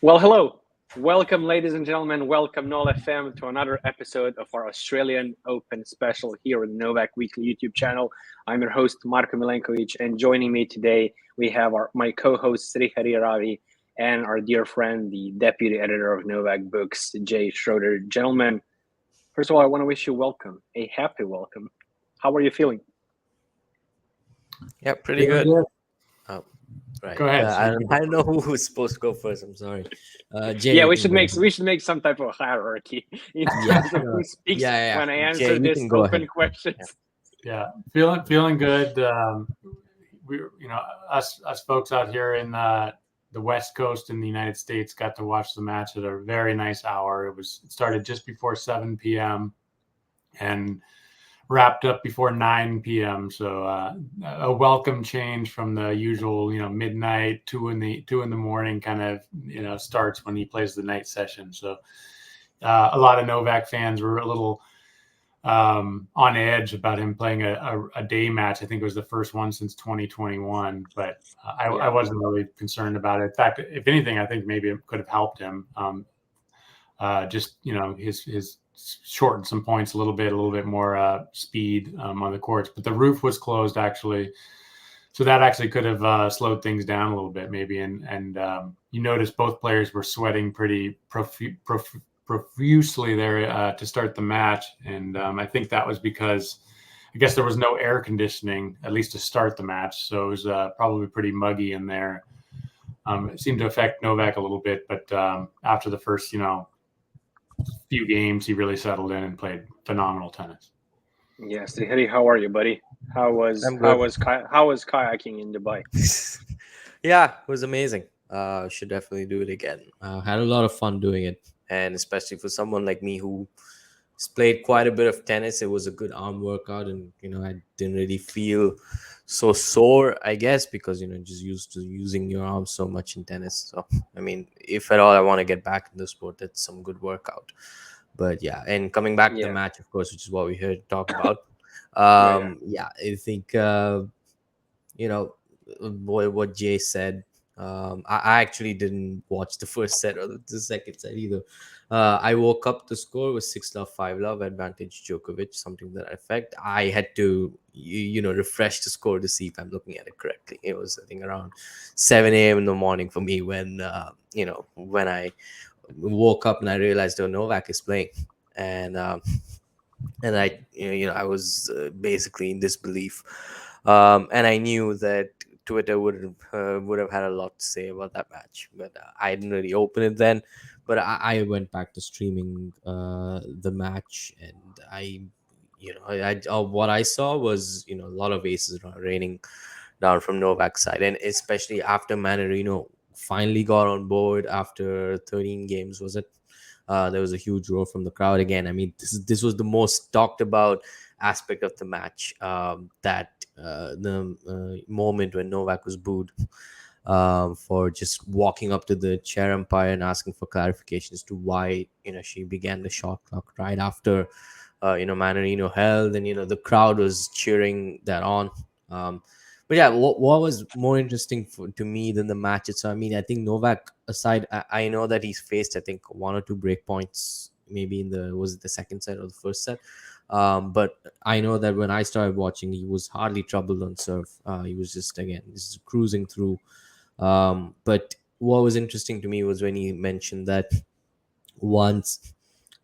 Well, hello. Welcome, ladies and gentlemen. Welcome, NoleFam, to another episode of our Australian Open special here on the Novak Weekly YouTube channel. I'm your host, Marko Milenković, and joining me today, we have my co-host, Srihari Ravi, and our dear friend, the deputy editor of Novak Books, Jayson Schroeder. Gentlemen, first of all, I want to wish you welcome, a happy welcome. How are you feeling? Yeah, pretty good. Right. Go ahead. I don't know who's supposed to go first. I'm sorry. Jay, Yeah, we should make some type of hierarchy in terms of who speaks when I answer Jay, this open questions. Yeah, feeling good. Us folks out here in the West Coast in the United States got to watch the match at a very nice hour. It started just before 7 p.m. and wrapped up before 9 p.m. So a welcome change from the usual, midnight, 2 in the morning kind of, starts when he plays the night session. So a lot of Novak fans were a little on edge about him playing a day match. I think it was the first one since 2021, but I wasn't really concerned about it. In fact, if anything, I think maybe it could have helped him. His shortened some points a little bit more speed on the courts, but the roof was closed actually, so that actually could have slowed things down a little bit maybe. And you notice both players were sweating pretty profusely there to start the match, and I think that was because I guess there was no air conditioning, at least to start the match, so it was probably pretty muggy in there. It seemed to affect Novak a little bit, but after the first few games, he really settled in and played phenomenal tennis. Yes, Srihari, how are you, buddy? How was kayaking in Dubai? Yeah, it was amazing. Should definitely do it again. Had a lot of fun doing it, and especially for someone like me who played quite a bit of tennis, it was a good arm workout, and I didn't really feel so sore, I guess, because just used to using your arms so much in tennis. So I mean, if at all I want to get back in the sport, that's some good workout. But yeah, and coming back to the match, of course, which is what we here to talk about. I think what Jay said. I actually didn't watch the first set or the second set either. I woke up, the score was 6-love, 5-love, advantage Djoković, something that effect. I had to, refresh the score to see if I'm looking at it correctly. It was, I think, around 7 a.m. in the morning for me when I woke up and I realized, Novak is playing. And I was basically in disbelief. And I knew that Twitter would have had a lot to say about that match, but I didn't really open it then. But I went back to streaming the match, and what I saw was a lot of aces raining down from Novak's side, and especially after Mannarino finally got on board after 13 games, was it? There was a huge roar from the crowd again. I mean, this was the most talked about aspect of the match. The moment when Novak was booed for just walking up to the chair umpire and asking for clarification as to why she began the shot clock right after Mannarino held, and the crowd was cheering that on. But yeah, what was more interesting to me than the match itself? I mean, I think Novak aside, I know that he's faced, I think, 1 or 2 break points, maybe was it the second set or the first set? But I know that when I started watching, he was hardly troubled on serve. He was just cruising through. But what was interesting to me was when he mentioned that once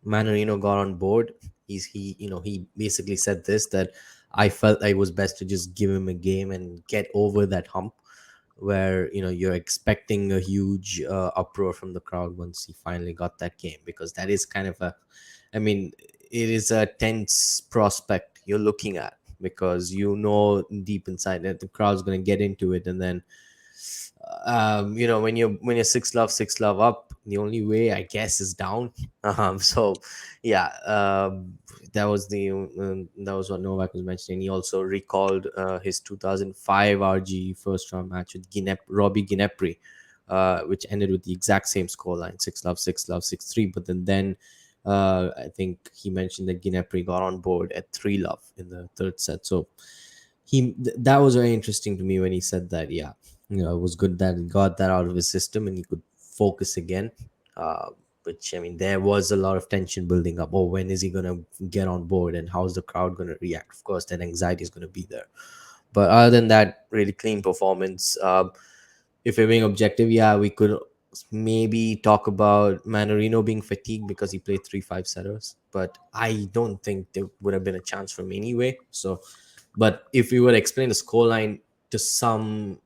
Mannarino got on board, he basically said that I felt it was best to just give him a game and get over that hump where you're expecting a huge uproar from the crowd once he finally got that game, because that is kind of it is a tense prospect you're looking at, because deep inside that the crowd's going to get into it, and then when you're 6-love up, the only way I guess is down. That was what Novak was mentioning. He also recalled his 2005 RG first round match with Robbie Ginepri, which ended with the exact same scoreline, 6-love, 6-love, 6-3. But then I think he mentioned that Ginepri got on board at 3-love in the third set. So that was very interesting to me when he said that. Yeah, it was good that he got that out of his system and he could focus again. Which, I mean, there was a lot of tension building up. Oh, when is he going to get on board and how's the crowd going to react? Of course, that anxiety is going to be there. But other than that, really clean performance. If we're being objective, yeah, we could maybe talk about Mannarino being fatigued because he played 3-5 setters. But I don't think there would have been a chance for him anyway. So, but if we were to explain the scoreline to some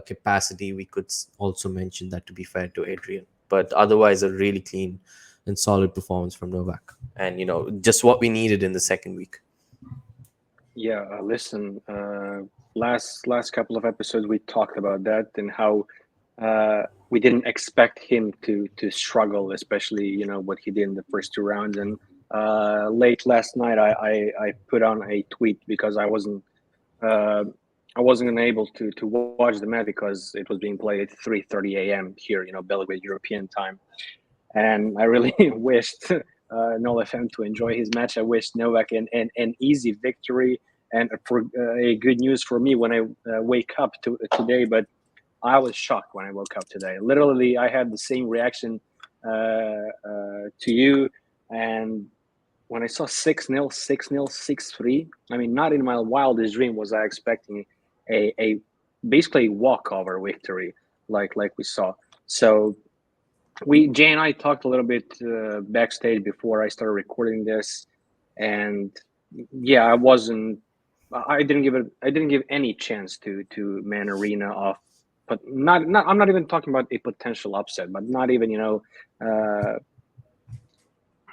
capacity, we could also mention that, to be fair to Adrian. But otherwise, a really clean and solid performance from Novak. And, just what we needed in the second week. Yeah, listen, last couple of episodes, we talked about that and how we didn't expect him to struggle, especially, what he did in the first 2 rounds. And late last night, I put on a tweet because I wasn't able to watch the match because it was being played at 3:30 a.m. here, Belgrade European time. And I really wished NoleFam to enjoy his match. I wished Novak an easy victory and for a good news for me when I wake up today. But I was shocked when I woke up today. Literally, I had the same reaction to you. And when I saw 6-0, 6-0, 6-3, I mean, not in my wildest dream was I expecting a basically walkover victory like we saw. So Jay and I talked a little bit backstage before I started recording this, and yeah, I didn't give any chance to Mannarino off, but not I'm not even talking about a potential upset, but not even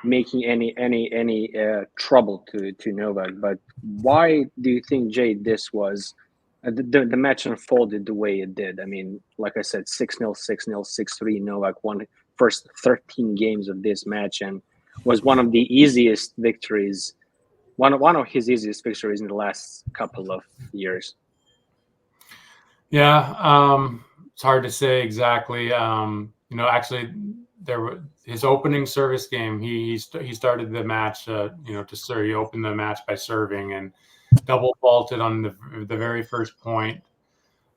making any trouble to Novak. But why do you think, Jay, this was the match unfolded the way it did? I mean, like I said, 6-0, 6-0, 6-3. Novak won the first 13 games of this match and was one of the easiest victories, one of his easiest victories in the last couple of years. Yeah, it's hard to say exactly. Actually, his opening service game. He started the match. To serve. He opened the match by serving and double faulted on the very first point,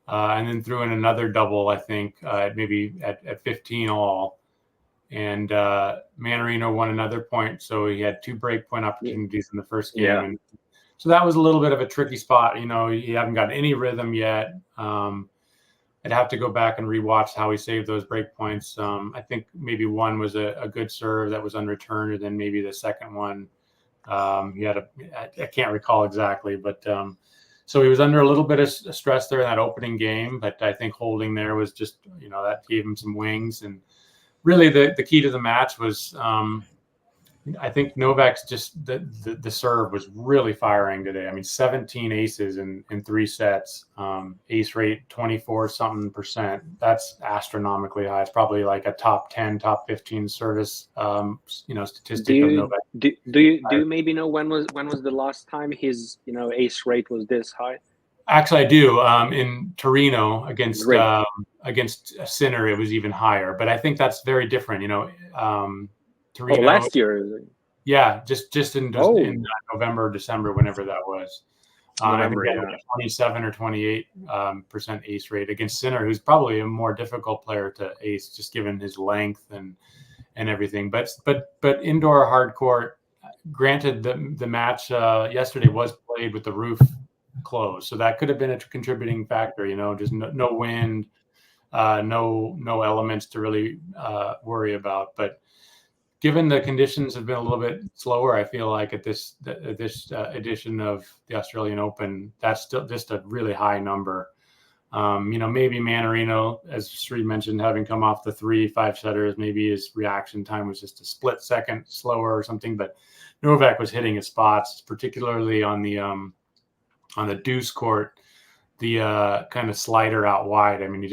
and then threw in another double. I think maybe at 15 all. And Mannarino won another point, so he had 2 break point opportunities in the first game. Yeah. And so that was a little bit of a tricky spot. You haven't got any rhythm yet. I'd have to go back and rewatch how he saved those break points. I think maybe one was a good serve that was unreturned, and then maybe the second one, he had I can't recall exactly, but so he was under a little bit of stress there in that opening game. But I think holding there was just, that gave him some wings. And really, the key to the match was, I think Novak's just the serve was really firing today. I mean, 17 aces in 3 sets, ace rate 24-something%. That's astronomically high. It's probably like a top 10, top 15 service, statistic of Novak. Do you maybe know when was the last time his ace rate was this high? Actually, I do. In Torino against Sinner, it was even higher. But I think that's very different. Torino, last year. Yeah, just in November, December, whenever that was. November, I think like a 27 or 28% ace rate against Sinner, who's probably a more difficult player to ace, just given his length and everything. But indoor hard court, granted, the match yesterday was played with the roof closed, so that could have been a contributing factor. Just no wind, no elements to really worry about. But given the conditions have been a little bit slower, I feel like at this edition of the Australian Open, that's still just a really high number. Maybe Mannarino, as Sri mentioned, having come off the 3-5 setters, maybe his reaction time was just a split second slower or something. But Novak was hitting his spots, particularly on the deuce court, the kind of slider out wide. I mean,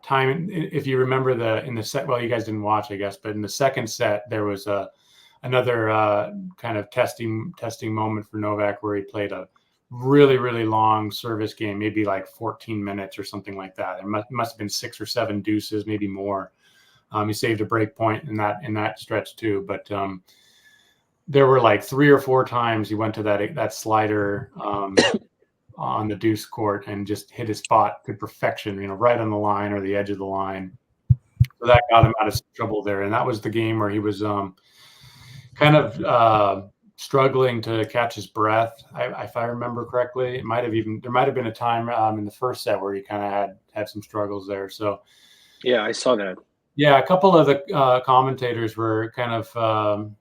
if you remember in the set, well, you guys didn't watch, I guess, but in the second set, there was another kind of testing moment for Novak where he played a really, really long service game, maybe like 14 minutes or something like that. It must have been 6 or 7 deuces, maybe more. He saved a break point in that stretch too. But there were like 3 or 4 times he went to that slider on the deuce court and just hit his spot to perfection, right on the line or the edge of the line. So that got him out of trouble there. And that was the game where he was kind of struggling to catch his breath. If I remember correctly, there might have been a time in the first set where he kind of had some struggles there. So yeah, I saw that. Yeah, a couple of the commentators were kind of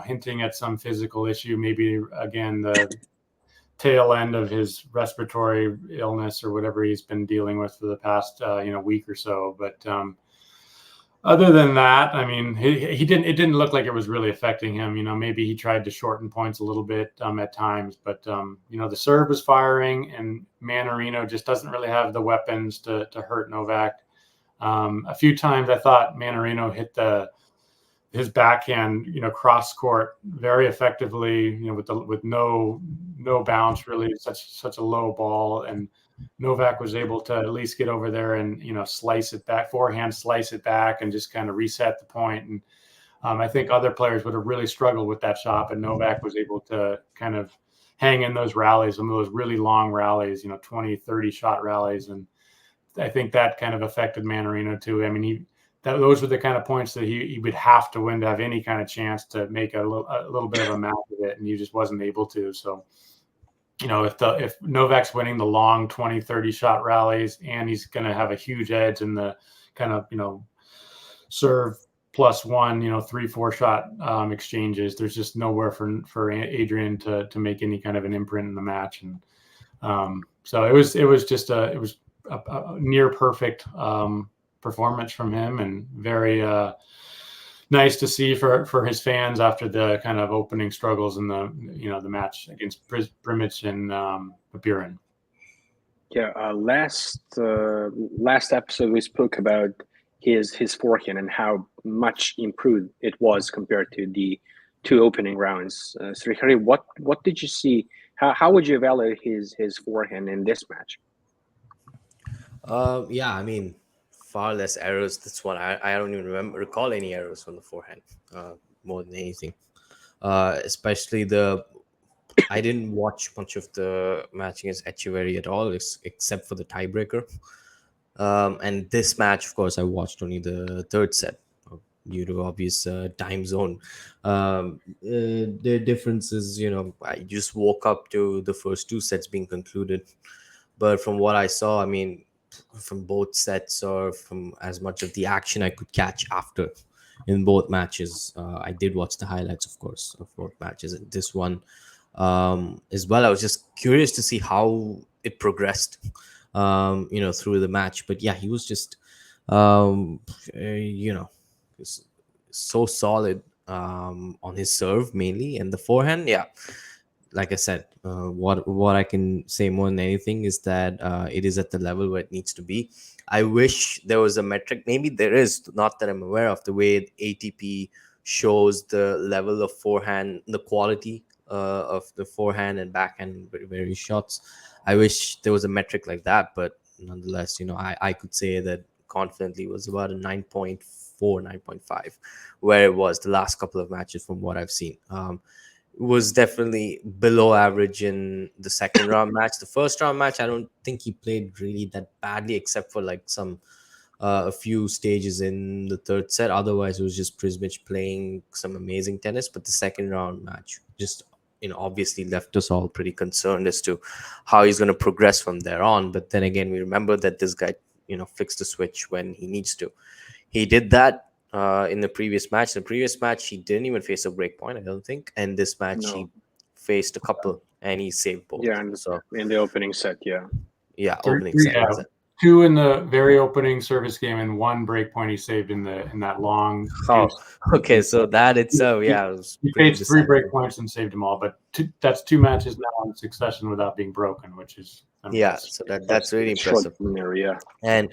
hinting at some physical issue, maybe again the tail end of his respiratory illness or whatever he's been dealing with for the past week or so. But other than that, I mean, he didn't. It didn't look like it was really affecting him. Maybe he tried to shorten points a little bit at times, but the serve was firing, and Mannarino just doesn't really have the weapons to hurt Novak. A few times I thought Mannarino hit his backhand, cross court very effectively, with no bounce, really, such a low ball, and Novak was able to at least get over there and slice it back, forehand slice it back, and just kind of reset the point. And I think other players would have really struggled with that shot, but Novak was able to kind of hang in those rallies, some of those really long rallies, 20, 30 shot rallies, and I think that kind of affected Mannarino too. I mean, those were the kind of points that he would have to win to have any kind of chance to make a little bit of a match of it, and he just wasn't able to. So, if Novak's winning the long 20, 30 shot rallies, and he's going to have a huge edge in the kind of serve +1, 3-4 shot exchanges, there's just nowhere for Adrian to make any kind of an imprint in the match, and so it was a near perfect performance from him, and very nice to see for his fans after the kind of opening struggles in the match against Primic and Bupirin. Yeah, last episode we spoke about his forehand and how much improved it was compared to the two opening rounds. Srihari, what did you see? How would you evaluate his forehand in this match? Yeah, I mean, far less errors. That's what I don't even recall any errors from the forehand, more than anything. Especially I didn't watch much of the match against Echeverry at all, except for the tiebreaker. And this match, of course, I watched only the third set due to obvious time zone. The difference is, I just woke up to the first two sets being concluded. But from what I saw, I mean, from both sets or from as much of the action I could catch after in both matches, I did watch the highlights, of course, of both matches. And this one as well, I was just curious to see how it progressed, through the match. But yeah, he was just, so solid on his serve mainly, and the forehand. Yeah, like I said, what I can say more than anything is that it is at the level where it needs to be. I wish there was a metric. Maybe there is, not that I'm aware of, the way ATP shows the level of forehand, the quality of the forehand and backhand various shots. I wish there was a metric like that, but nonetheless, I could say that confidently it was about a 9.4, 9.5, where it was the last couple of matches from what I've seen. Was definitely below average in the second round match. The first round match, I don't think he played really that badly, except for like a few stages in the third set. Otherwise, it was just Prismic playing some amazing tennis. But the second round match just, obviously left us all pretty concerned as to how he's going to progress from there on. But then again, we remember that this guy, fixed the switch when he needs to. He did that in the previous match. In the previous match, he didn't even face a break point, I don't think. And this match, he faced a couple, and he saved both. Yeah, in the opening set, yeah. Yeah, opening set. Yeah. Two in the very opening service game, and one break point he saved in that long. Oh, okay. So that itself, yeah, he faced 3 break points and saved them all. But that's 2 matches now in succession without being broken, which is so that's really impressive. Yeah, and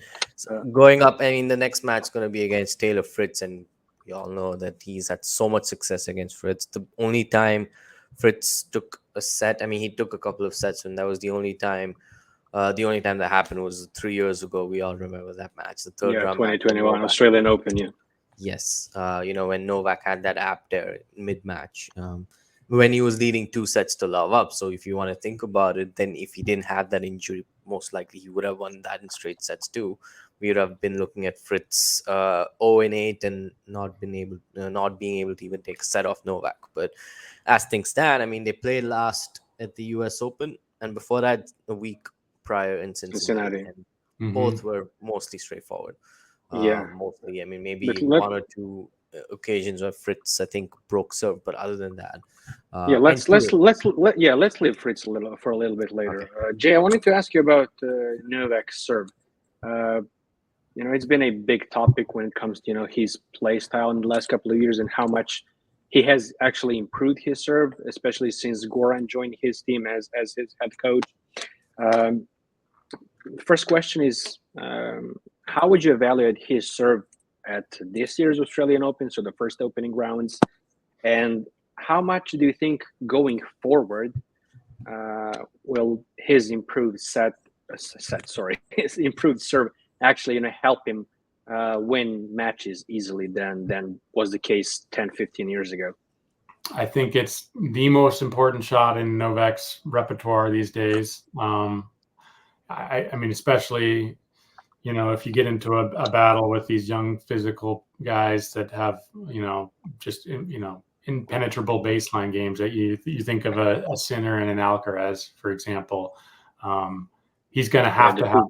going up, I mean, the next match is going to be against Taylor Fritz, and we all know that he's had so much success against Fritz. The only time Fritz took a set, I mean, he took a couple of sets, and that was the only time. The only time that happened was 3 years ago. We all remember that match, the third round. 2021 Australian Open. Yeah. Yes, when Novak had that app there mid-match, when he was leading 2 sets to love up. So if you want to think about it, then if he didn't have that injury, most likely he would have won that in straight sets too. we would have been looking at Fritz 0-8 and not being able to even take a set off Novak. But as things stand, I mean, they played last at the U.S. Open, and before that, a week prior in Cincinnati. And both were mostly straightforward. Mostly, I mean, maybe one or two occasions where Fritz, I think, broke serve, but other than that, let's leave Fritz for a little bit later. Okay. Jay, I wanted to ask you about Novak's serve. It's been a big topic when it comes to his play style in the last couple of years and how much he has actually improved his serve, especially since Goran joined his team as his head coach. First question is, how would you evaluate his serve at this year's Australian Open, so the first opening rounds, and how much do you think going forward will his improved his improved serve actually help him win matches easily than was the case 10-15 years ago? I think it's the most important shot in Novak's repertoire these days. I mean, especially, if you get into a battle with these young physical guys that have, just, impenetrable baseline games that you think of a Sinner and an Alcaraz, for example. He's going to have to have,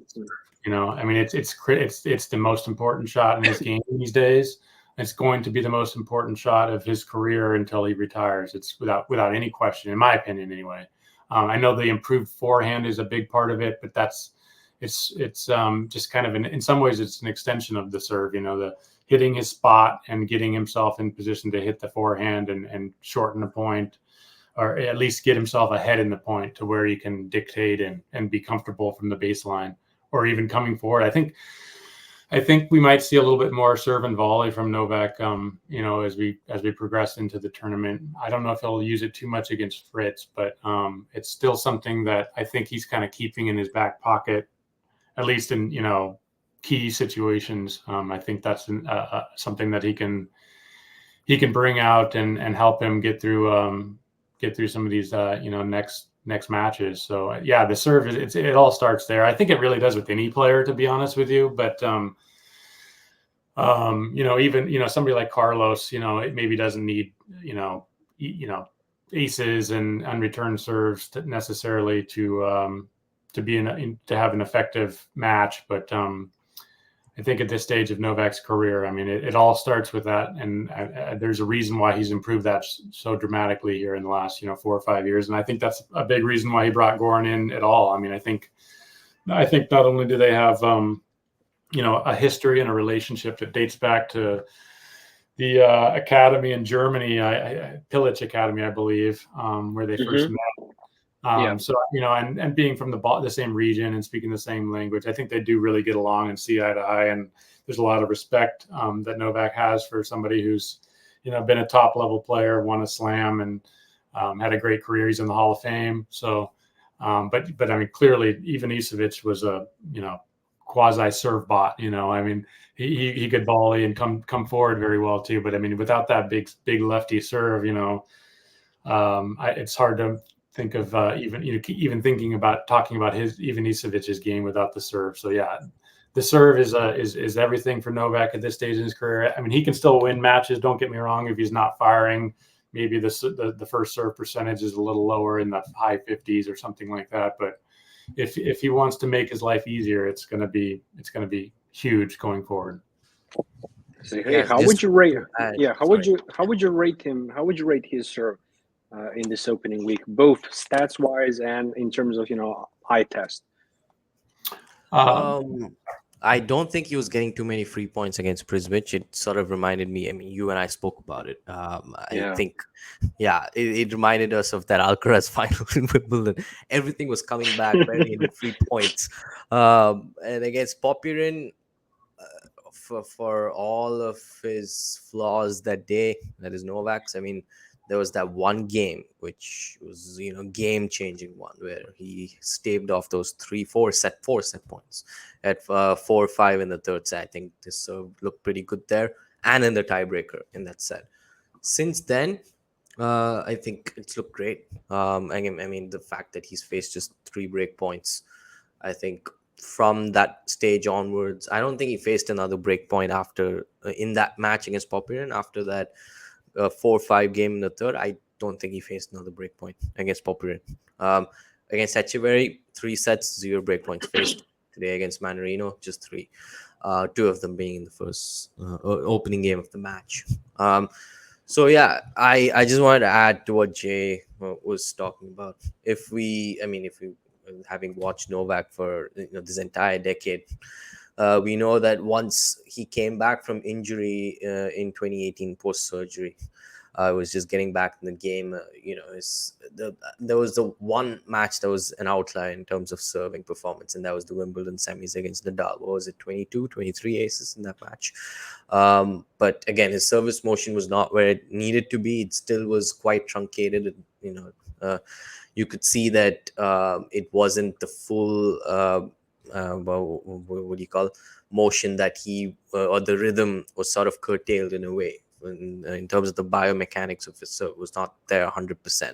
I mean, it's the most important shot in his game these days. It's going to be the most important shot of his career until he retires. It's without any question, in my opinion, anyway. I know the improved forehand is a big part of it, but it's just kind of in some ways it's an extension of the serve. The hitting his spot and getting himself in position to hit the forehand and shorten the point, or at least get himself ahead in the point to where he can dictate and be comfortable from the baseline, or even coming forward. I think we might see a little bit more serve and volley from Novak, as we progress into the tournament. I don't know if he'll use it too much against Fritz, but it's still something that I think he's kind of keeping in his back pocket, at least in key situations. I think that's something that he can bring out and help him get through some of these next matches. So the serve it all starts there. I think it really does with any player, to be honest with you. But even somebody like Carlos, it maybe doesn't need aces and unreturned serves necessarily to have an effective match. But I think at this stage of Novak's career, I mean, it all starts with that, and there's a reason why he's improved that so dramatically here in the last 4 or 5 years, and I think that's a big reason why he brought Goran in at all. I mean, I think not only do they have a history and a relationship that dates back to the academy in Germany, Pilic Academy, I believe, where they first met. So, and being from the same region and speaking the same language, I think they do really get along and see eye to eye. And there's a lot of respect that Novak has for somebody who's, been a top level player, won a slam, and had a great career. He's in the Hall of Fame. So, but I mean, clearly, even Ivanisević was a, quasi serve bot. I mean, he could volley and come forward very well too. But I mean, without that big lefty serve, it's hard to think of even thinking about talking about Ivanisevic's game without the serve. So the serve is everything for Novak at this stage in his career. I mean, he can still win matches. Don't get me wrong. If he's not firing, maybe the first serve percentage is a little lower in the high 50s or something like that. But if he wants to make his life easier, it's gonna be huge going forward. So, how would you rate? How would you rate him? How would you rate his serve in this opening week, both stats wise and in terms of eye test? I don't think he was getting too many free points against Prismic. It sort of reminded me. I mean, you and I spoke about it. I think, it reminded us of that Alcaraz final in Wimbledon. Everything was coming back very in free points. And against Popyrin, for all of his flaws that day, that is Novak's. I mean, there was that one game which was game changing one where he staved off those 4 set points at 4-5 in the third set. I think this looked pretty good there, and in the tiebreaker in that set. Since then, I think it's looked great. I mean, the fact that he's faced just 3 break points, I think from that stage onwards, I don't think he faced another break point after in that match against Popyrin. After that 4-5 game in the third, I don't think he faced another break point against Popyrin. Against Echeverry, 3 sets, 0 break points faced. Today against Mannarino, just 3. 2 of them being in the first opening game of the match. So yeah, I just wanted to add to what Jay was talking about. If we having watched Novak for this entire decade, we know that once he came back from injury in 2018 post surgery, was just getting back in the game. There was the one match that was an outlier in terms of serving performance, and that was the Wimbledon semis against Nadal. What was it, 22, 23 aces in that match? But again, his service motion was not where it needed to be. It still was quite truncated. You could see that it wasn't the full what do you call motion that he or the rhythm was sort of curtailed in a way. In terms of the biomechanics of his serve was not there 100%.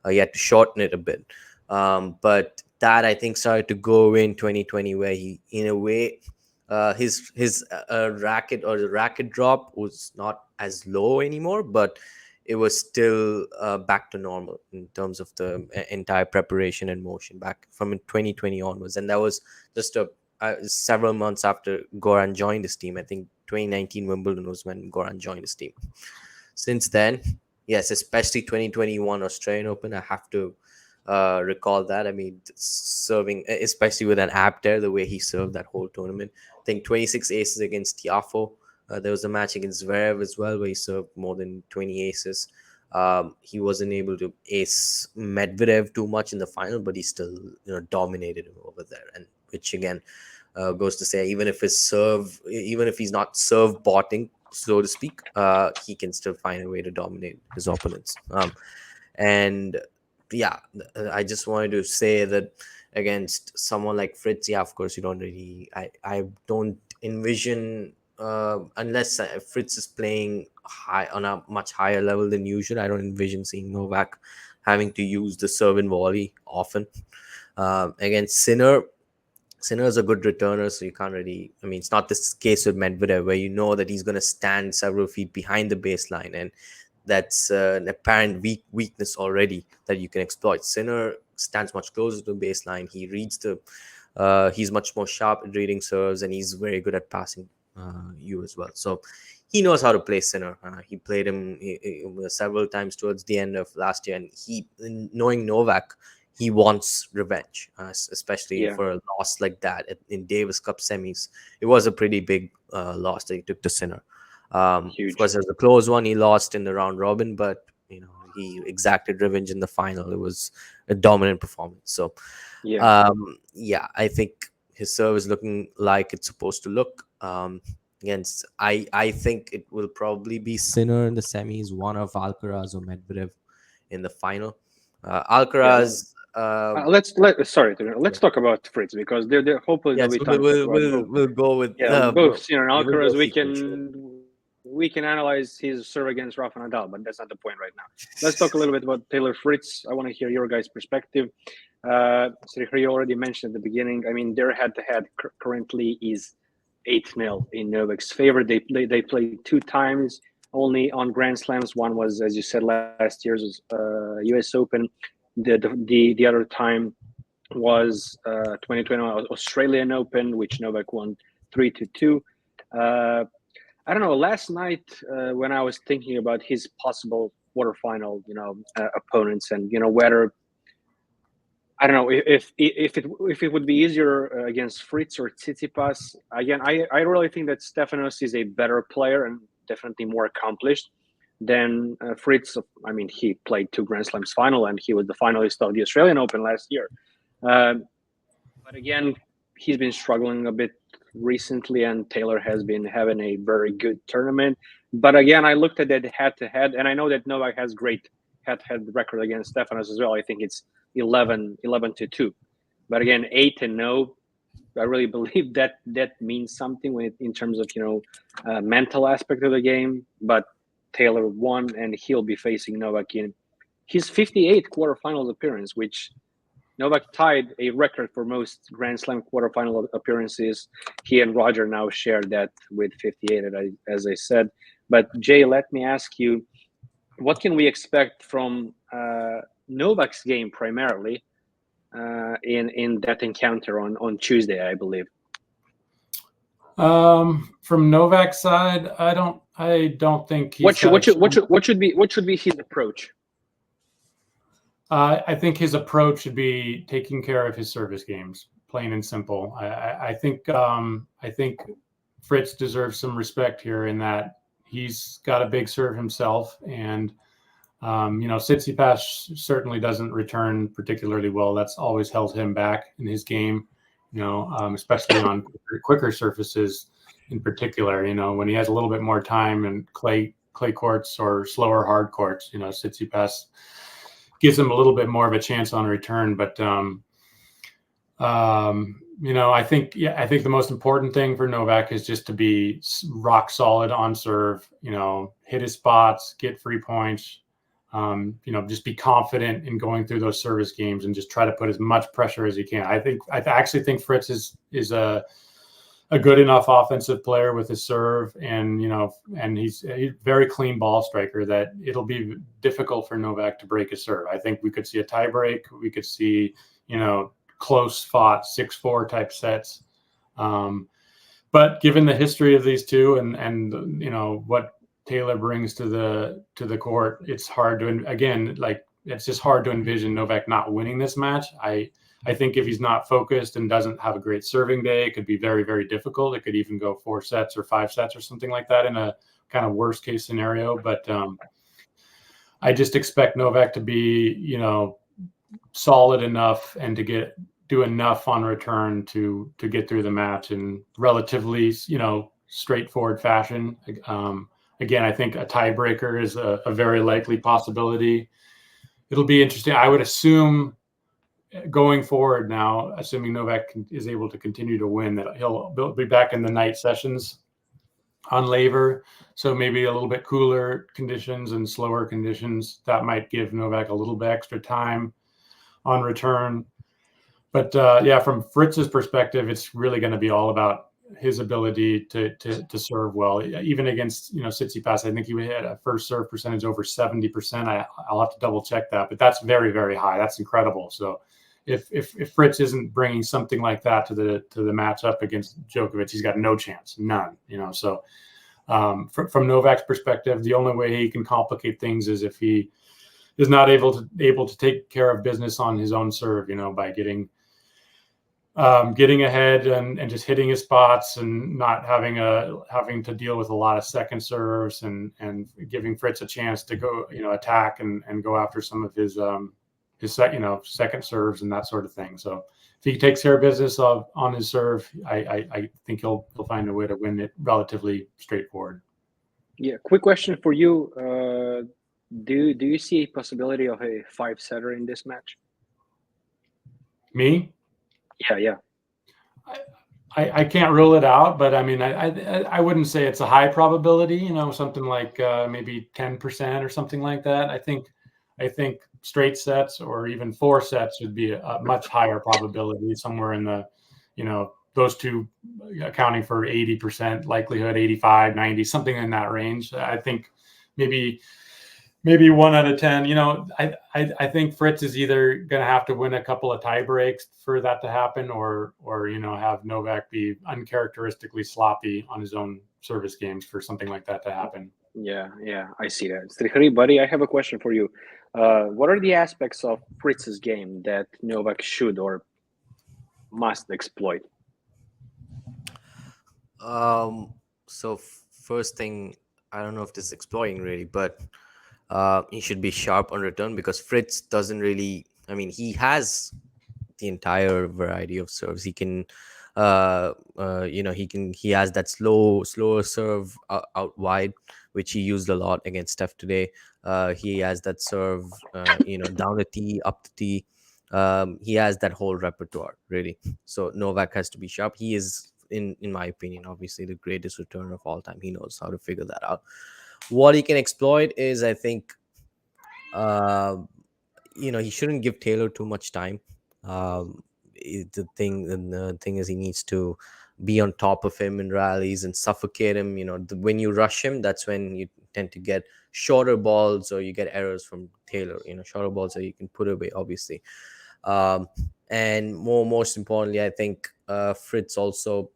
He had to shorten it a bit. But that, I think, started to go away in 2020, where he, in a way, his racket or the racket drop was not as low anymore, but it was still back to normal in terms of the entire preparation and motion back from 2020 onwards. And that was just several months after Goran joined his team. I think 2019 Wimbledon was when Goran joined his team. Since then, yes, especially 2021 Australian Open, I have to recall that. I mean, serving, especially with an app there, the way he served that whole tournament. I think 26 aces against Tiafoe. There was a match against Zverev as well, where he served more than 20 aces. He wasn't able to ace Medvedev too much in the final, but he still dominated him over there. And which again goes to say, even if he's not serve botting, so to speak, he can still find a way to dominate his opponents. And yeah, I just wanted to say that against someone like Fritz, yeah, of course, you don't really. I don't envision unless Fritz is playing high on a much higher level than usual. I don't envision seeing Novak having to use the serve and volley often. Against Sinner is a good returner, so you can't really. I mean, it's not this case with Medvedev where you know that he's going to stand several feet behind the baseline, and that's an apparent weakness already that you can exploit. Sinner stands much closer to the baseline. He reads he's much more sharp at reading serves, and he's very good at passing you as well. So he knows how to play Sinner. He played him several times towards the end of last year, and knowing Novak, he wants revenge, especially for a loss like that in Davis Cup semis. It was a pretty big loss that he took to Sinner. Of course, it was a close one. He lost in the round robin, but he exacted revenge in the final. It was a dominant performance. So, I think his serve is looking like it's supposed to look. Against, I think it will probably be Sinner in the semis, one of Alcaraz or Medvedev in the final. Alcaraz. Let's talk about Fritz, because they're hopefully we'll go with both Sinner and Alcaraz. We can analyze his serve against Rafa Nadal, but that's not the point right now. Let's talk a little bit about Taylor Fritz. I want to hear your guys' perspective. Srihari already mentioned at the beginning. I mean, their head-to-head currently is 8-0 in Novak's favor. They played 2 times only on Grand Slams. One was, as you said, last year's U.S. Open. The other time was 2021 Australian Open, which Novak won 3-2. I don't know. Last night, when I was thinking about his possible quarterfinal, opponents, and whether, I don't know if it would be easier against Fritz or Tsitsipas. Again, I really think that Stefanos is a better player and definitely more accomplished than Fritz. I mean, he played 2 Grand Slams final, and he was the finalist of the Australian Open last year. But again, he's been struggling a bit recently, and Taylor has been having a very good tournament. But again, I looked at that head-to-head, and I know that Novak has great head-to-head record against Stefanos as well. I think it's 11-2. But again, 8-0. I really believe that means something in terms of mental aspect of the game. But Taylor won, and he'll be facing Novak in his 58th quarterfinals appearance, which Novak tied a record for most Grand Slam quarterfinal appearances. He and Roger now share that with 58, as I said. But Jay, let me ask you, what can we expect from Novak's game primarily in that encounter on Tuesday, I believe? From Novak's side, I don't think he's what should be his approach? I think his approach should be taking care of his service games, plain and simple. I think Fritz deserves some respect here in that he's got a big serve himself, and Tsitsipas certainly doesn't return particularly well. That's always held him back in his game, especially on quicker surfaces in particular. When he has a little bit more time in clay courts or slower hard courts, Tsitsipas gives him a little bit more of a chance on return. But I think the most important thing for Novak is just to be rock solid on serve. Hit his spots, get free points. Just be confident in going through those service games and just try to put as much pressure as he can. I actually think Fritz is a good enough offensive player with his serve, and he's a very clean ball striker that it'll be difficult for Novak to break his serve. I think we could see a tie break. We could see close fought 6-4 type sets. But given the history of these two and what Taylor brings to the court, it's hard to it's just hard to envision Novak not winning this match. I think if he's not focused and doesn't have a great serving day, it could be very, very difficult. It could even go 4 sets or 5 sets or something like that in a kind of worst case scenario. But I just expect Novak to be, solid enough and to do enough on return to get through the match in relatively, straightforward fashion. Again, I think a tiebreaker is a very likely possibility. It'll be interesting. I would assume going forward now, assuming Novak is able to continue to win, that he'll be back in the night sessions on Laver. So maybe a little bit cooler conditions and slower conditions. That might give Novak a little bit extra time on return. But from Fritz's perspective, it's really going to be all about his ability to serve well. Even against Tsitsipas, I think he had a first serve percentage over 70%. I'll have to double check that, but that's very, very high. That's incredible. So if Fritz isn't bringing something like that to the matchup against Djoković, he's got no chance, none. So from Novak's perspective, the only way he can complicate things is if he is not able to take care of business on his own serve, by getting ahead and just hitting his spots and not having to deal with a lot of second serves and giving Fritz a chance to go, attack and go after some of his second serves and that sort of thing. So if he takes care of business on his serve, I think he'll find a way to win it relatively straightforward. Yeah. Quick question for you. Do you see a possibility of a 5-setter in this match? Me? Yeah. I can't rule it out, but I mean, I wouldn't say it's a high probability, something like maybe 10% or something like that. I think straight sets or even 4 sets would be a much higher probability, somewhere in the, those two accounting for 80% likelihood, 85, 90, something in that range. I think maybe 1 out of 10. I think Fritz is either going to have to win a couple of tie breaks for that to happen, or have Novak be uncharacteristically sloppy on his own service games for something like that to happen. Yeah, I see that. Srihari, buddy, I have a question for you. What are the aspects of Fritz's game that Novak should or must exploit? So first thing, I don't know if this is exploiting really, but he should be sharp on return, because Fritz doesn't really. I mean, he has the entire variety of serves. He can, he has that slower serve out wide, which he used a lot against Steph today. He has that serve, down the tee, up the tee. He has that whole repertoire really. So Novak has to be sharp. He is, in my opinion, obviously the greatest returner of all time. He knows how to figure that out. What he can exploit is, I think, he shouldn't give Taylor too much time The thing is, he needs to be on top of him in rallies and suffocate him. When you rush him, that's when you tend to get shorter balls, or you get errors from Taylor. Shorter balls that you can put away, obviously. And most importantly, I think Fritz also.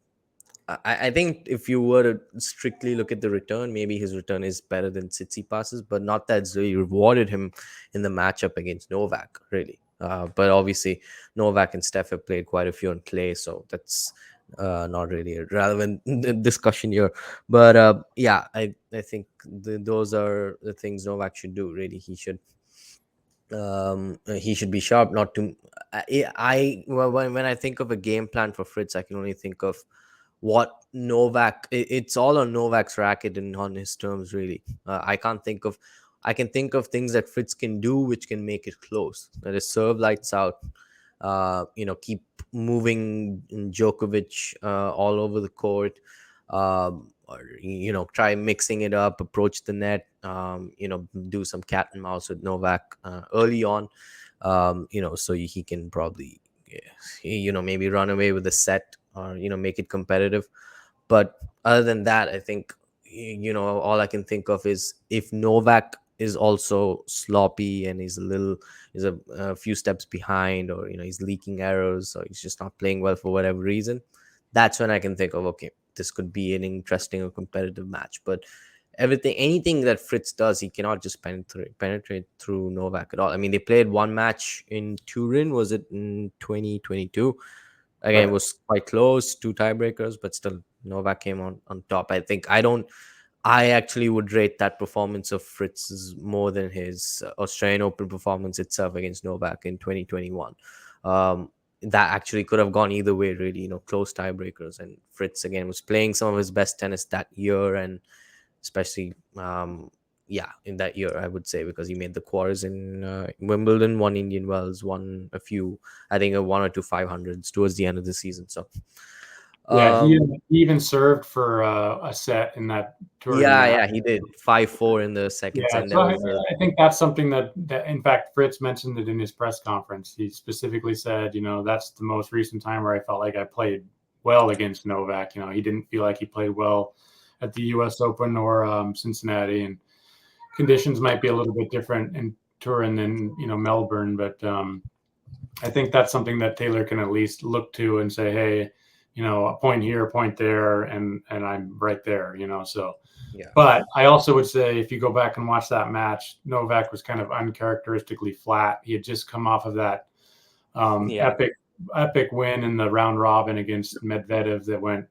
I think if you were to strictly look at the return, maybe his return is better than Tsitsipas's, but not that's really rewarded him in the matchup against Novak, really. But obviously, Novak and Steph have played quite a few on clay, so that's not really a relevant discussion here. But yeah, I think those are the things Novak should do. Really, he should be sharp, not to. When I think of a game plan for Fritz, I can only think of what Novak. It's all on Novak's racket and on his terms, really. I can think of things that Fritz can do which can make it close. That is, serve lights out. Keep moving Djoković all over the court. Or try mixing it up, approach the net. Do some cat and mouse with Novak early on. So he can probably, maybe run away with the set, or make it competitive. But other than that, I think all I can think of is, if Novak is also sloppy and he's a few steps behind, or he's leaking errors, or he's just not playing well for whatever reason, that's when I can think of, okay, this could be an interesting or competitive match. But anything that Fritz does, he cannot just penetrate through Novak at all. I mean, they played one match in Turin, was it in 2022? Again, Right. It was quite close, 2 tiebreakers, but still Novak came on top. I actually would rate that performance of Fritz's more than his Australian Open performance itself against Novak in 2021. That actually could have gone either way, really. Close tiebreakers, and Fritz again was playing some of his best tennis that year, and especially in that year, I would say, because he made the quarters in Wimbledon, won Indian Wells, won a few, I think, 1 or 2 500s towards the end of the season. So Yeah, he um, even served for a set in that touring match. yeah, he did 5-4 in the second Yeah, set. so That I, was I think that's something that in fact Fritz mentioned it in his press conference. He specifically said, that's the most recent time where I felt like I played well against Novak. He didn't feel like he played well at the U.S. Open or Cincinnati, and conditions might be a little bit different in Turin than Melbourne, but I think that's something that Taylor can at least look to and say, hey, a point here, a point there, and I'm right there. So. yeah. But I also would say, if you go back and watch that match, Novak was kind of uncharacteristically flat. He had just come off of that epic win in the round robin against Medvedev that went,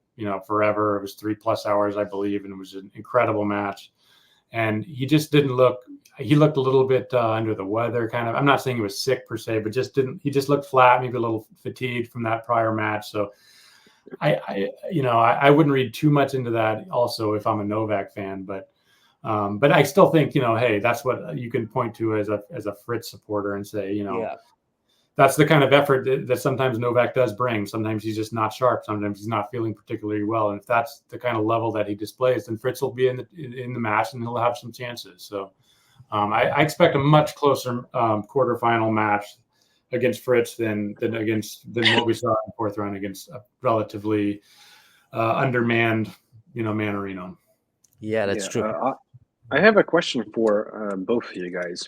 forever. It was 3+ hours, I believe, and it was an incredible match. And he just didn't look. He looked a little bit under the weather, kind of. I'm not saying he was sick per se, but he just looked flat, maybe a little fatigued from that prior match. So I wouldn't read too much into that also if I'm a Novak fan, but I still think, hey, that's what you can point to as a Fritz supporter and say, that's the kind of effort that sometimes Novak does bring. Sometimes he's just not sharp. Sometimes he's not feeling particularly well. And if that's the kind of level that he displays, then Fritz will be in the match and he'll have some chances. So I expect a much closer quarterfinal match against Fritz than what we saw in the fourth round against a relatively undermanned, Mannarino. Yeah, that's true. I have a question for both of you guys.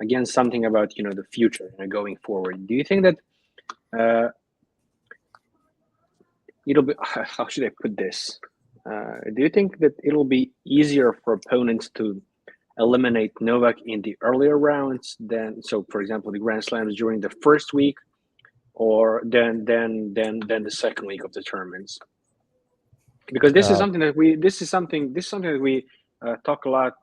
Again, something about the future going forward. Do you think that it'll be? How should I put this? Do you think that it'll be easier for opponents to eliminate Novak in the earlier rounds than, so for example, the Grand Slams during the first week, or than the second week of the tournaments? Because this is something that we talk a lot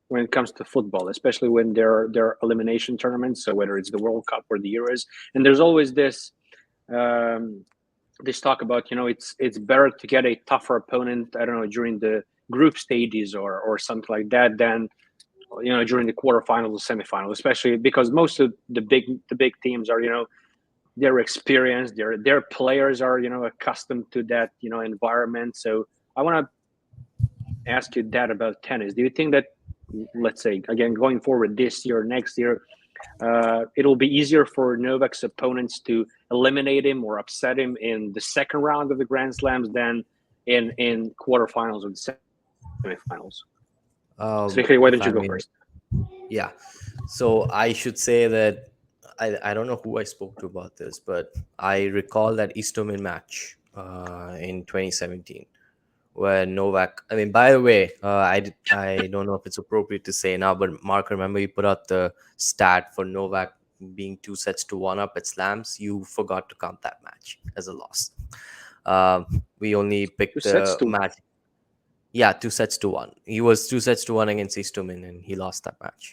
when it comes to football, especially when there are elimination tournaments. So whether it's the World Cup or the Euros, and there's always this talk about it's better to get a tougher opponent, I don't know, during the group stages or something like that than during the quarterfinals or semifinals, especially because most of the big teams are they're experienced, their players are accustomed to that environment. So I want to ask you that about tennis. Do you think that, let's say again, going forward this year, next year, it'll be easier for Novak's opponents to eliminate him or upset him in the second round of the Grand Slams than in quarterfinals or the semifinals. Srihari, why don't you go first? Yeah. So I should say that I don't know who I spoke to about this, but I recall that Istomin match in 2017 where Novak. I mean, by the way, I don't know if it's appropriate to say now, but Mark, remember you put out the stat for Novak being 2-1 up at slams. You forgot to count that match as a loss. We only picked the match. Yeah, 2-1. He was 2-1 against Istomin, and he lost that match.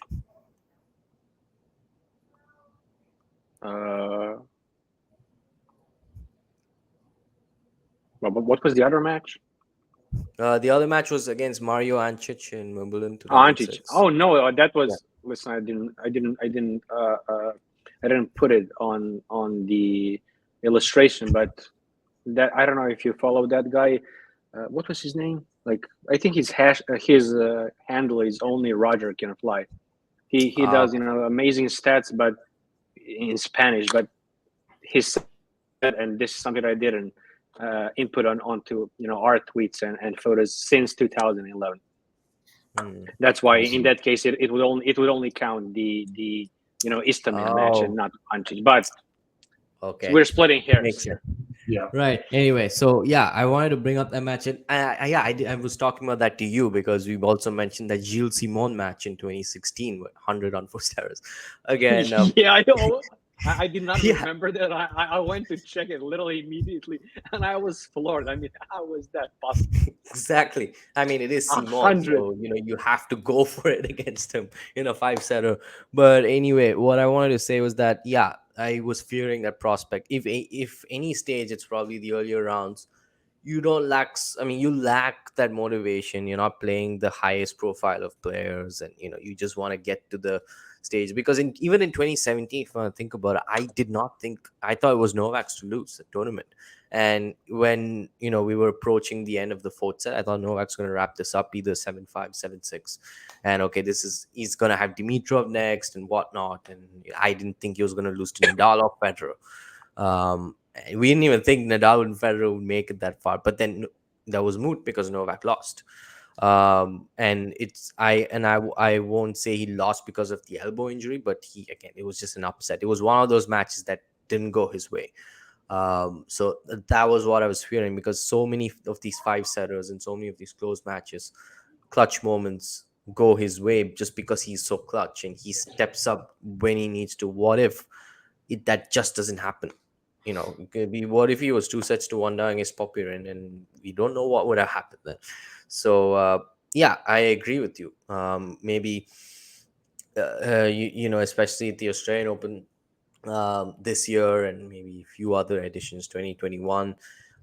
What was the other match? The other match was against Mario Ancic in Wimbledon. Ancic. Oh no, that was. Yeah. Listen, I didn't put it on the illustration, but that I don't know if you follow that guy. What was his name? Like, I think his handle is only Roger Can Fly. He does amazing stats, but in Spanish. But his and this is something I didn't input onto our tweets and photos since 2011. That's why in that case it would only count the Istomin match and not Ancic. But okay, we're splitting hairs here. Yeah. Right. Anyway, so yeah, I wanted to bring up that match, and I was talking about that to you because we've also mentioned that Gilles Simon match in 2016 with 100 unforced errors. Again, yeah, I know. I did not remember that. I went to check it literally immediately, and I was floored. I mean, how was that possible? Exactly. I mean, it is Simon, so you have to go for it against him in a 5-setter. But anyway, what I wanted to say was that I was fearing that prospect. If any stage, it's probably the earlier rounds. You lack that motivation. You're not playing the highest profile of players, and you just want to get to the stage. Because even in 2017, if I think about it, I thought it was Novak's to lose the tournament. And when we were approaching the end of the fourth set, I thought Novak's going to wrap this up either 7-5, 7-6, and he's going to have Dimitrov next and whatnot. And I didn't think he was going to lose to Nadal or Federer. We didn't even think Nadal and Federer would make it that far, but then that was moot because Novak lost. And I won't say he lost because of the elbow injury, but it was just an upset. It was one of those matches that didn't go his way. So that was what I was fearing, because so many of these 5-setters and so many of these close matches, clutch moments go his way just because he's so clutch and he steps up when he needs to. What if that just doesn't happen? It could be, what if he was 2-1 down against Popyrin, and we don't know what would have happened then. So I agree with you. Maybe especially at the Australian Open this year, and maybe a few other editions, 2021,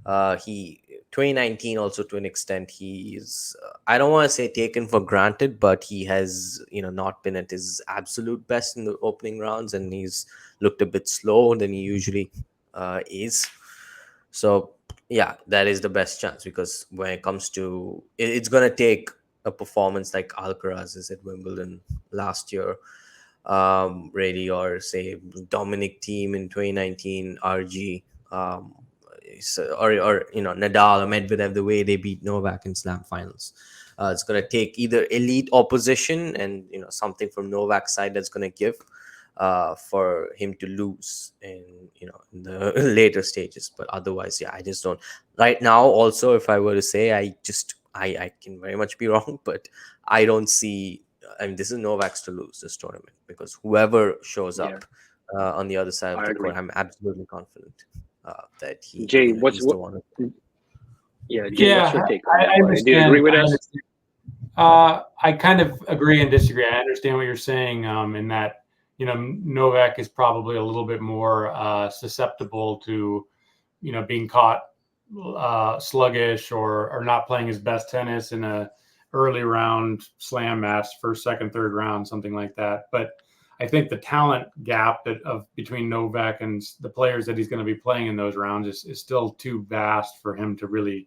2019 also, to an extent, he's I don't want to say taken for granted, but he has not been at his absolute best in the opening rounds, and he's looked a bit slow than he usually is. So that is the best chance, because when it comes to it's going to take a performance like Alcaraz's at Wimbledon last year, really, or say Dominic Thiem in 2019, RG, or Nadal or Medvedev, the way they beat Novak in Slam finals. It's going to take either elite opposition and something from Novak's side that's going to give for him to lose in the later stages. But otherwise, I just don't right now. Also, if I were to say, I can very much be wrong, but I don't see. I mean, this is Novak's to lose this tournament, because whoever shows up on the other side of the court, I'm absolutely confident that he. Jay, what's the one? Yeah, Jay, what's your take? I understand. Do you agree with us? I kind of agree and disagree. I understand what you're saying in that Novak is probably a little bit more susceptible to being caught sluggish or not playing his best tennis in a early round slam match, first, second, third round, something like that. But I think the talent gap between Novak and the players that he's going to be playing in those rounds is still too vast for him to really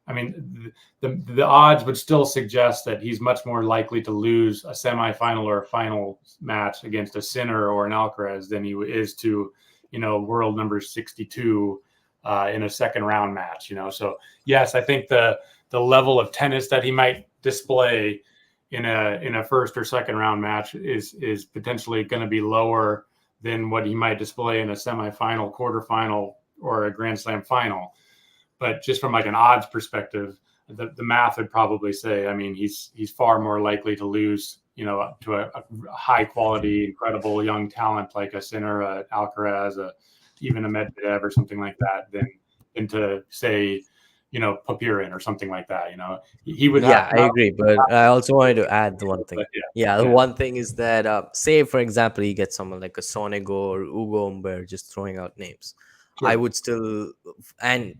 I mean, the odds would still suggest that he's much more likely to lose a semifinal or a final match against a Sinner or an Alcaraz than he is to, world number 62 in a second round match. So yes, I think the level of tennis that he might display in a first or second round match is potentially going to be lower than what he might display in a semifinal, quarterfinal, or a Grand Slam final. But just from like an odds perspective, the math would probably say, I mean, he's far more likely to lose, to a high quality, incredible young talent like a Sinner, a Alcaraz, even a Medvedev or something like that, than to say, Papirin or something like that. He would. Yeah, I agree, but I also wanted to add the one thing. The one thing is that, say for example, you get someone like a Sonego or Ugo Umber just throwing out names. Sure. I would still, and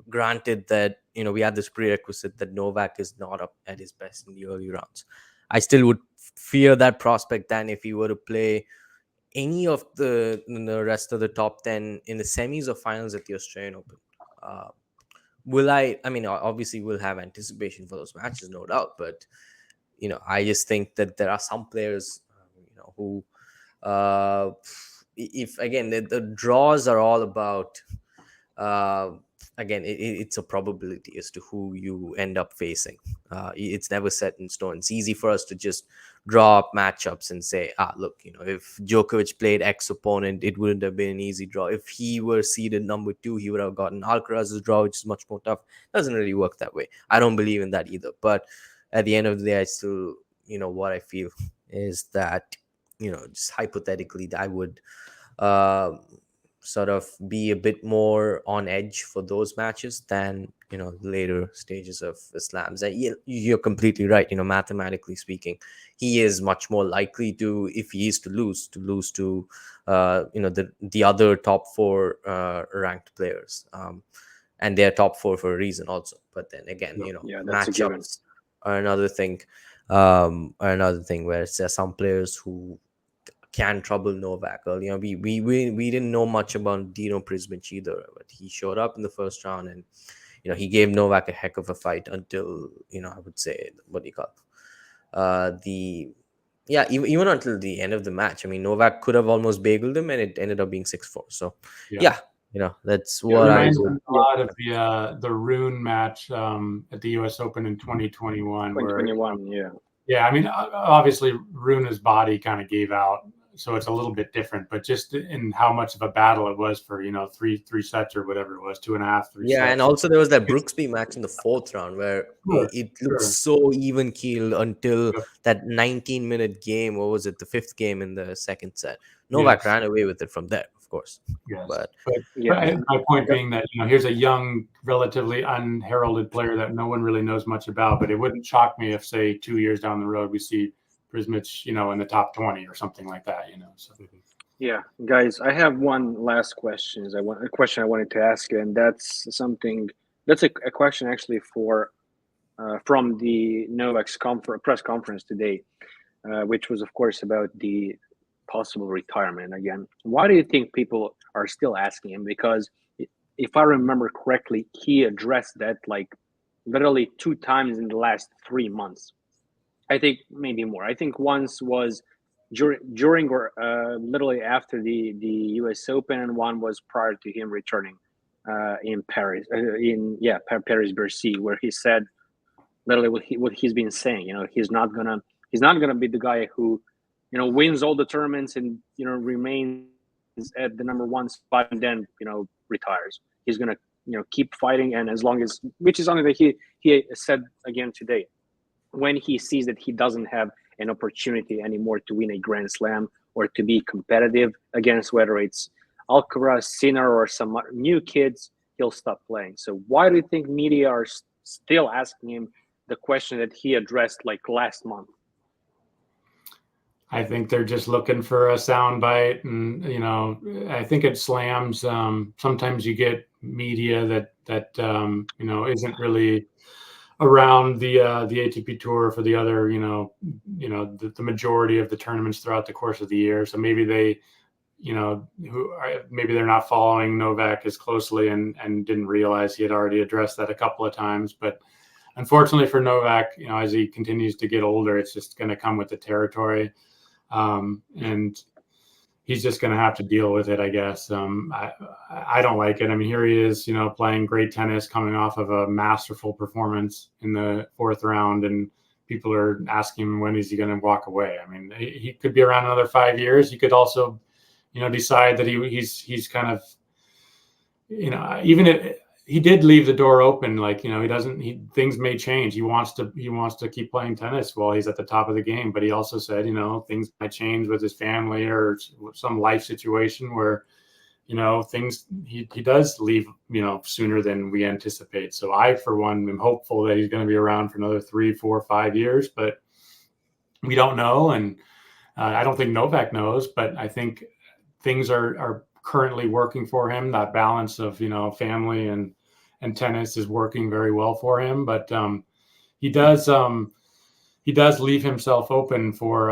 granted that we had this prerequisite that Novak is not up at his best in the early rounds. I still would fear that prospect than if he were to play any of the rest of the top 10 in the semis or finals at the Australian Open. I mean, obviously we'll have anticipation for those matches, no doubt, but I just think that there are some players who if again the draws are all about again it's a probability as to who you end up facing. It's never set in stone. It's easy for us to just draw up matchups and say, look, if Djokovic played X opponent, it wouldn't have been an easy draw. If he were seeded number 2, he would have gotten Alcaraz's draw, which is much more tough. Doesn't really work that way. I don't believe in that either. But at the end of the day, I still, what I feel is that, just hypothetically, I would sort of be a bit more on edge for those matches than later stages of the slams. And you're completely right. Mathematically speaking, he is much more likely to, if he is to lose to the other top 4 ranked players, and they're top 4 for a reason also. But then again, matchups are another thing. Where there's some players who can trouble Novak early. We didn't know much about Dino Prismic either, but he showed up in the first round and he gave Novak a heck of a fight until I would say, what do you call it? Even until the end of the match. I mean, Novak could have almost bageled him, and it ended up being 6-4. So that's what I would. A lot of the Rune match at the U.S. Open in 2021. 2021, yeah. I mean, obviously, Rune's body kind of gave out, so it's a little bit different. But just in how much of a battle it was for three sets or whatever it was, 2.5, 3 sets. And also there was that Brooksby match in the 4th round where it looked so even keeled until that 19-minute game. What was it? The 5th game in the 2nd set. Novak ran away with it from there, of course. Yes. But my point being that here's a young, relatively unheralded player that no one really knows much about. But it wouldn't shock me if, say, 2 years down the road we see Prismic, in the top 20 or something like that. So. Yeah, guys, I have one last question. A question I wanted to ask you, and that's a question actually from the Novak's press conference today, which was of course about the possible retirement again. Why do you think people are still asking him? Because if I remember correctly, he addressed that like literally 2 times in the last 3 months. I think maybe more. I think once was during or literally after the U.S. Open, and one was prior to him returning in Paris, Paris-Bercy, where he said literally what he's been saying. He's not gonna be the guy who wins all the tournaments and remains at the number 1 spot and then retires. He's gonna keep fighting, and which is something that he said again today, when he sees that he doesn't have an opportunity anymore to win a Grand Slam or to be competitive against whether it's Alcaraz, Sinner, or some new kids, he'll stop playing. So why do you think media are still asking him the question that he addressed like last month? I think they're just looking for a soundbite, and I think at slams sometimes you get media that isn't really around the ATP Tour for the other the majority of the tournaments throughout the course of the year. So maybe they maybe they're not following Novak as closely and didn't realize he had already addressed that a couple of times. But unfortunately for Novak, as he continues to get older, it's just going to come with the territory. And he's just going to have to deal with it, I guess. I don't like it. I mean, here he is, playing great tennis, coming off of a masterful performance in the fourth round, and people are asking him when is he going to walk away. I mean, he could be around another 5 years. He could also, decide that he's kind of, even if he did leave the door open, things may change. He wants to keep playing tennis while he's at the top of the game, but he also said, things might change with his family or some life situation where, things he does leave, sooner than we anticipate. So I, for one, am hopeful that he's going to be around for another 3, 4, 5 years, but we don't know. And I don't think Novak knows, but I think things are currently working for him. That balance of, family and tennis is working very well for him, but he does leave himself open for,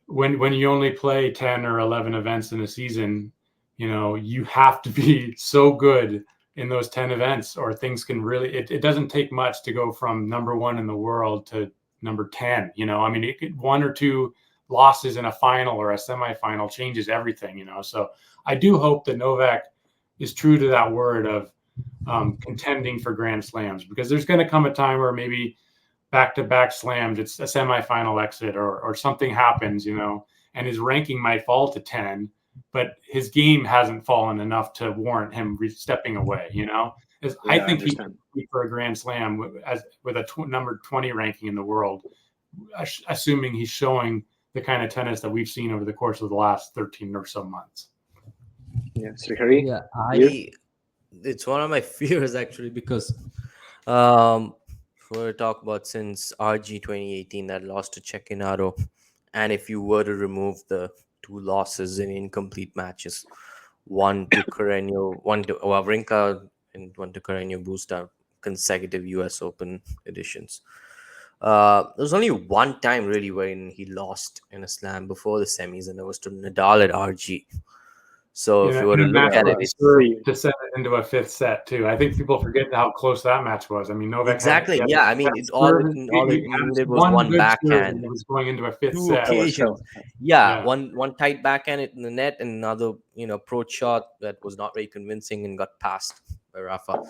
when you only play 10 or 11 events in a season, you have to be so good in those 10 events, or things can really, it doesn't take much to go from number 1 in the world to number 10. I mean, it could 1 or 2 losses in a final or a semifinal changes everything, So I do hope that Novak is true to that word of contending for Grand Slams, because there's going to come a time where maybe back-to-back slams, it's a semifinal exit or something happens, and his ranking might fall to 10, but his game hasn't fallen enough to warrant him stepping away, I think he can be for a Grand Slam with a number 20 ranking in the world, assuming he's showing the kind of tennis that we've seen over the course of the last 13 or so months. Yeah, Srihari? Yeah, it's one of my fears, actually, because we're talking about since RG 2018 that lost to Cecchinato, and if you were to remove the 2 losses in incomplete matches, one to Carreño, one to Wawrinka, and one to Carreño Busta, consecutive US Open editions. There was only one time really when he lost in a slam before the semis, and it was to Nadal at RG. So if you were to look at it, it's to send it into a 5th set too. I think people forget how close that match was. I mean, Novak exactly. I mean, all it needed was one backhand. It was going into a 5th 2 set. occasions. One tight backhand in the net, and another approach shot that was not very convincing and got passed by Rafa.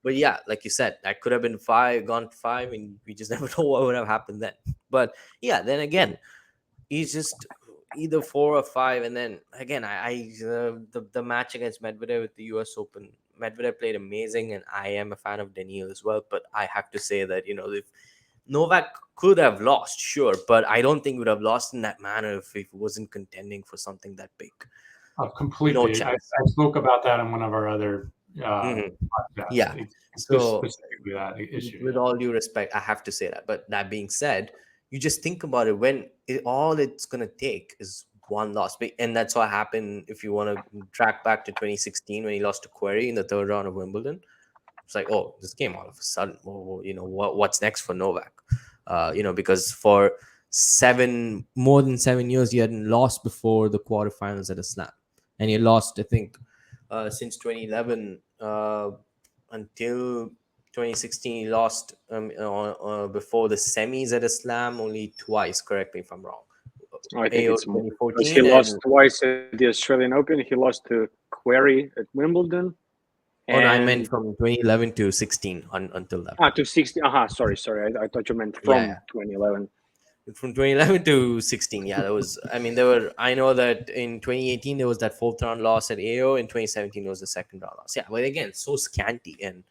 But yeah, like you said, that could have been 5, gone to 5, and we just never know what would have happened then. But yeah, then again, he's just either 4 or 5, and then again, the match against Medvedev at the US Open, Medvedev played amazing, and I am a fan of Daniil as well. But I have to say that if Novak could have lost, sure, but I don't think he would have lost in that manner if he wasn't contending for something that big. Completely. No chance. I spoke about that in one of our other podcasts. Yeah. So specifically that issue. With all due respect, I have to say that. But that being said, you just think about it, when all it's going to take is one loss. And that's what happened if you want to track back to 2016 when he lost to Querrey in the 3rd round of Wimbledon. It's like, oh, this game all of a sudden, what's next for Novak? Because for more than 7 years, he hadn't lost before the quarterfinals at a slam. And he lost, I think, since 2011 until 2016, he lost before the semis at a slam only twice. Correct me if I'm wrong. I think it's 2014. He lost twice at the Australian Open. He lost to Querrey at Wimbledon. Oh, no, I meant from 2011 to 16 until that. To 16. Sorry. I thought you meant from 2011. From 2011 to 16, there was. I mean, I know that in 2018 there was that 4th round loss at AO. In 2017 there was the 2nd round loss. Yeah, but again, so scanty, and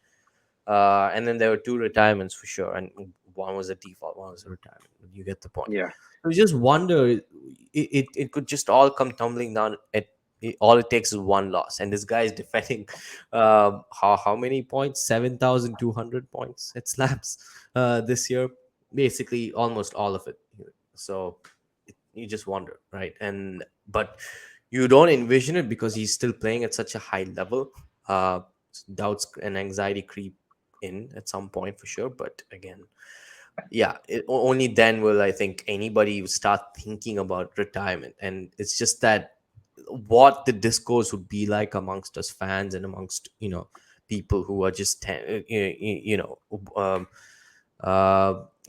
then there were 2 retirements for sure, and one was a default, one was a retirement. You get the point. Yeah. I just wonder, it could just all come tumbling down at. All it takes is one loss, and this guy is defending how many points? 7,200 points at slams this year, basically almost all of it. So you just wonder, right? But you don't envision it because he's still playing at such a high level. Doubts and anxiety creep in at some point for sure. But again, only then will I think anybody start thinking about retirement. And it's just that what the discourse would be like amongst us fans and amongst people who are just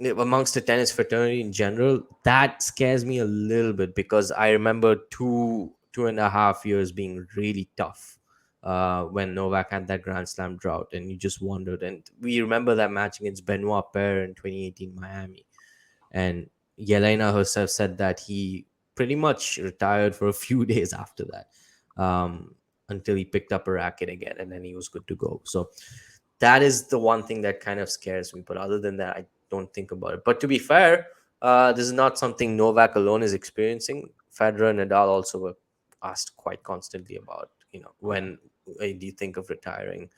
amongst the tennis fraternity in general, that scares me a little bit, because I remember 2.5 years being really tough when Novak had that Grand Slam drought, and you just wondered. And we remember that match against Benoit Paire in 2018 Miami, and Yelena herself said that he pretty much retired for a few days after that, until he picked up a racket again, and then he was good to go. So that is the one thing that kind of scares me. But other than that, I don't think about it. But to be fair, this is not something Novak alone is experiencing. Federer and Nadal also were asked quite constantly about, when do you think of retiring?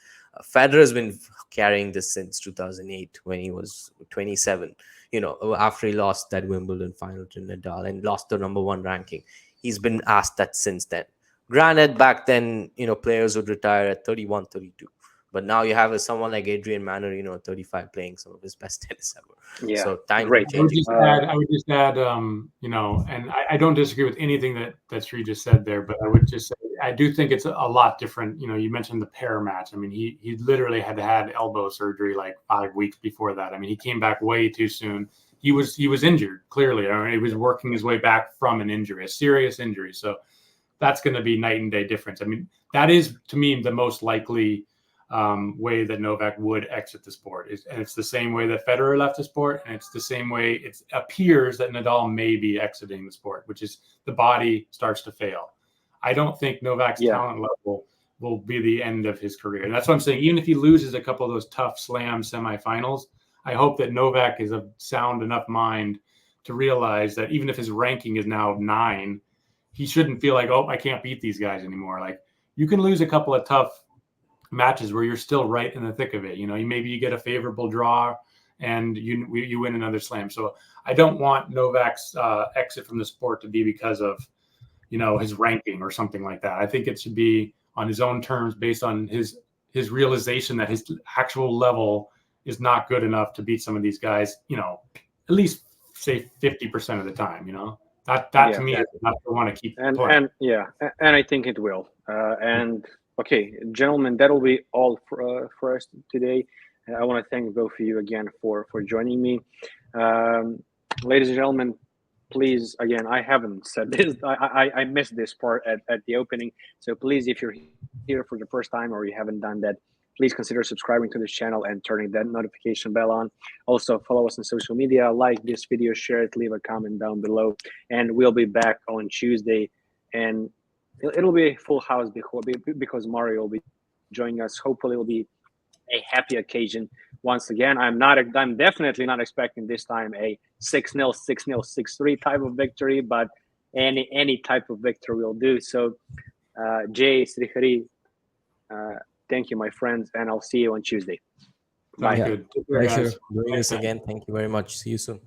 Federer has been carrying this since 2008 when he was 27. After he lost that Wimbledon final to Nadal and lost the #1 ranking, he's been asked that since then. Granted, back then, players would retire at 31, 32. But now you have someone like Adrian Mannarino, 35, playing some of his best tennis ever. Yeah, so time great. I would just add, and I don't disagree with anything that Sri just said there, but I would just say I do think it's a lot different. You mentioned the pair match. I mean, he literally had elbow surgery like 5 weeks before that. I mean, he came back way too soon. He was injured, clearly. I mean, he was working his way back from an injury, a serious injury. So that's going to be night and day difference. I mean, that is, to me, the most likely way that Novak would exit the sport. And it's the same way that Federer left the sport, and it's the same way it appears that Nadal may be exiting the sport, which is the body starts to fail. I don't think Novak's talent level will be the end of his career. And that's what I'm saying. Even if he loses a couple of those tough slam semifinals, I hope that Novak is of sound enough mind to realize that even if his ranking is now 9, he shouldn't feel like, oh, I can't beat these guys anymore. Like, you can lose a couple of tough matches where you're still right in the thick of it. Maybe you get a favorable draw and you win another slam. So I don't want Novak's exit from the sport to be because of his ranking or something like that. I think it should be on his own terms, based on his realization that his actual level is not good enough to beat some of these guys, at least say 50% of the time. That to me is enough to want to keep playing. And I think it will. Okay, gentlemen, that'll be all for us today. I want to thank both of you again for joining me. Ladies and gentlemen, please, again, I haven't said this. I missed this part at the opening. So please, if you're here for the first time or you haven't done that, please consider subscribing to this channel and turning that notification bell on. Also, follow us on social media, like this video, share it, leave a comment down below. And we'll be back on Tuesday. And it'll be a full house because Mario will be joining us. Hopefully, it'll be a happy occasion. Once again, I'm definitely not expecting this time a 6-0, 6-0, 6-3 type of victory, but any type of victory will do. So, Jay, Srihari, thank you, my friends, and I'll see you on Tuesday. Bye. Good. Pleasure doing this again. Thank you very much. See you soon.